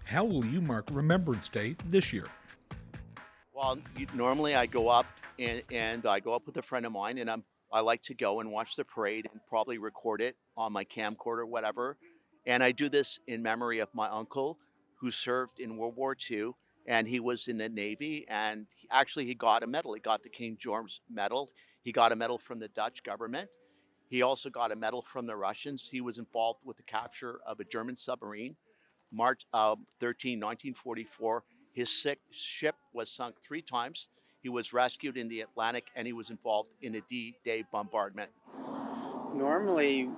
How will you mark Remembrance Day this year? Well, normally I go up and I go up with a friend of mine, and I like to go and watch the parade and probably record it on my camcorder, whatever. And I do this in memory of my uncle who served in World War II, and he was in the Navy. And he got a medal. He got the King George Medal. He got a medal from the Dutch government. He also got a medal from the Russians. He was involved with the capture of a German submarine March 13, 1944. His ship was sunk 3 times. He was rescued in the Atlantic and he was involved in a D-Day bombardment. Normally,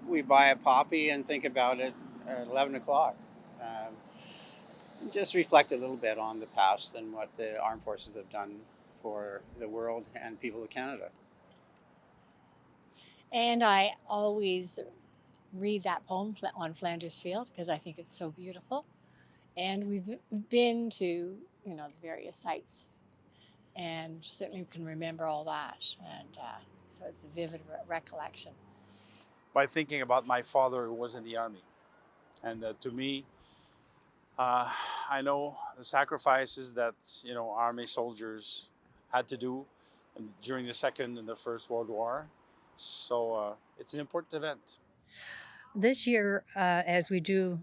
we buy a poppy and think about it at 11 o'clock. Um, just reflect a little bit on the past and what the armed forces have done for the world and people of Canada. And I always read that poem on Flanders Field because I think it's so beautiful. And we've been to, the various sites and certainly can remember all that. And so it's a vivid recollection. By thinking about my father who was in the army. And to me, I know the sacrifices that, army soldiers had to do during the Second and the First World War. So it's an important event. This year, as we do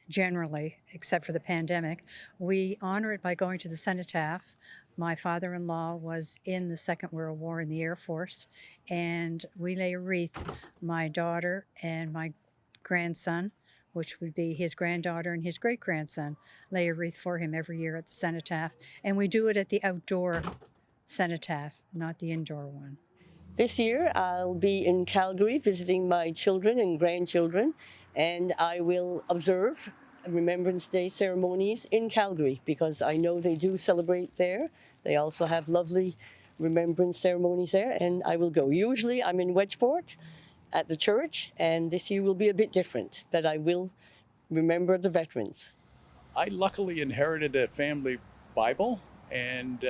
generally, except for the pandemic, we honor it by going to the cenotaph. My father-in-law was in the Second World War in the Air Force, and we lay a wreath. My daughter and my grandson, which would be his granddaughter and his great-grandson, lay a wreath for him every year at the cenotaph. And we do it at the outdoor cenotaph, not the indoor one. This year I'll be in Calgary visiting my children and grandchildren, and I will observe Remembrance Day ceremonies in Calgary because I know they do celebrate there. They also have lovely remembrance ceremonies there, and I will go. Usually I'm in Wedgeport at the church, and this year will be a bit different, but I will remember the veterans. I luckily inherited a family Bible, and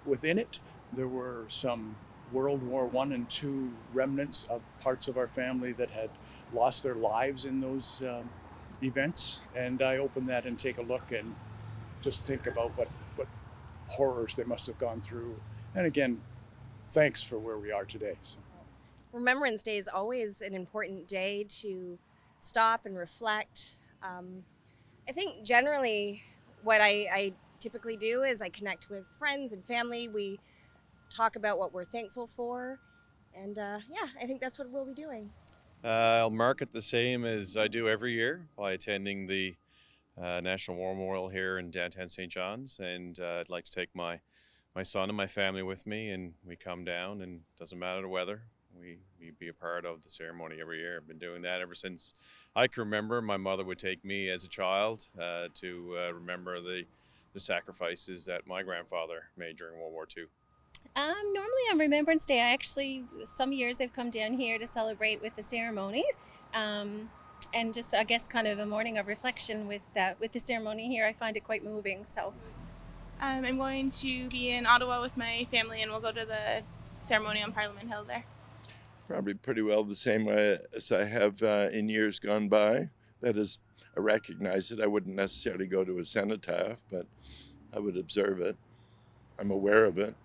within it there were some World War I and II remnants of parts of our family that had lost their lives in those events. And I open that and take a look and just think about what horrors they must have gone through. And again, thanks for where we are today. So. Remembrance Day is always an important day to stop and reflect. I think generally what I typically do is I connect with friends and family. We talk about what we're thankful for. And I think that's what we'll be doing. I'll mark it the same as I do every year by attending the National War Memorial here in downtown St. John's. And I'd like to take my son and my family with me, and we come down, and it doesn't matter the weather. We be a part of the ceremony every year. I've been doing that ever since I can remember. My mother would take me as a child to remember the sacrifices that my grandfather made during World War II. Normally on Remembrance Day, some years I've come down here to celebrate with the ceremony, and just I guess kind of a morning of reflection with the ceremony here. I find it quite moving. So, I'm going to be in Ottawa with my family, and we'll go to the ceremony on Parliament Hill there. Probably pretty well the same way as I have in years gone by. That is, I recognize it. I wouldn't necessarily go to a cenotaph, but I would observe it. I'm aware of it.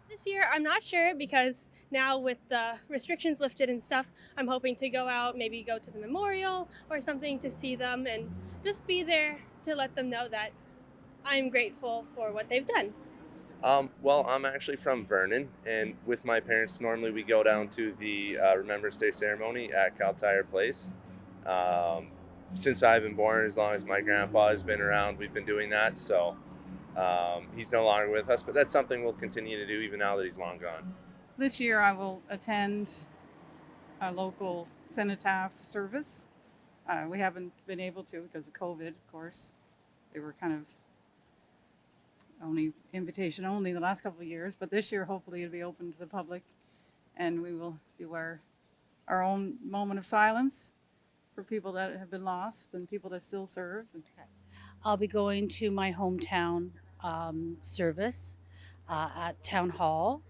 This year, I'm not sure because now with the restrictions lifted and stuff, I'm hoping to go out, maybe go to the memorial or something to see them and just be there to let them know that I'm grateful for what they've done. Well, I'm actually from Vernon, and with my parents, normally we go down to the Remembrance Day ceremony at Caltire Place. Since I've been born, as long as my grandpa has been around, we've been doing that, so he's no longer with us, but that's something we'll continue to do even now that he's long gone. This year I will attend a local cenotaph service. We haven't been able to because of COVID, of course. They were kind of only invitation only the last couple of years, but this year hopefully it'll be open to the public, and we will do our own moment of silence for people that have been lost and people that still serve. I'll be going to my hometown service at Town Hall.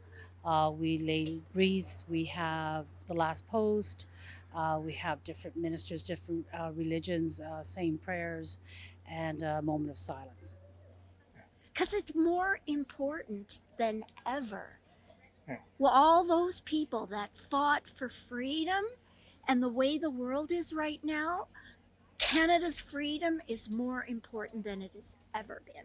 We lay wreaths, we have the last post, We have different ministers, different religions saying prayers, and a moment of silence. Because it's more important than ever. Well, all those people that fought for freedom and the way the world is right now, Canada's freedom is more important than it has ever been.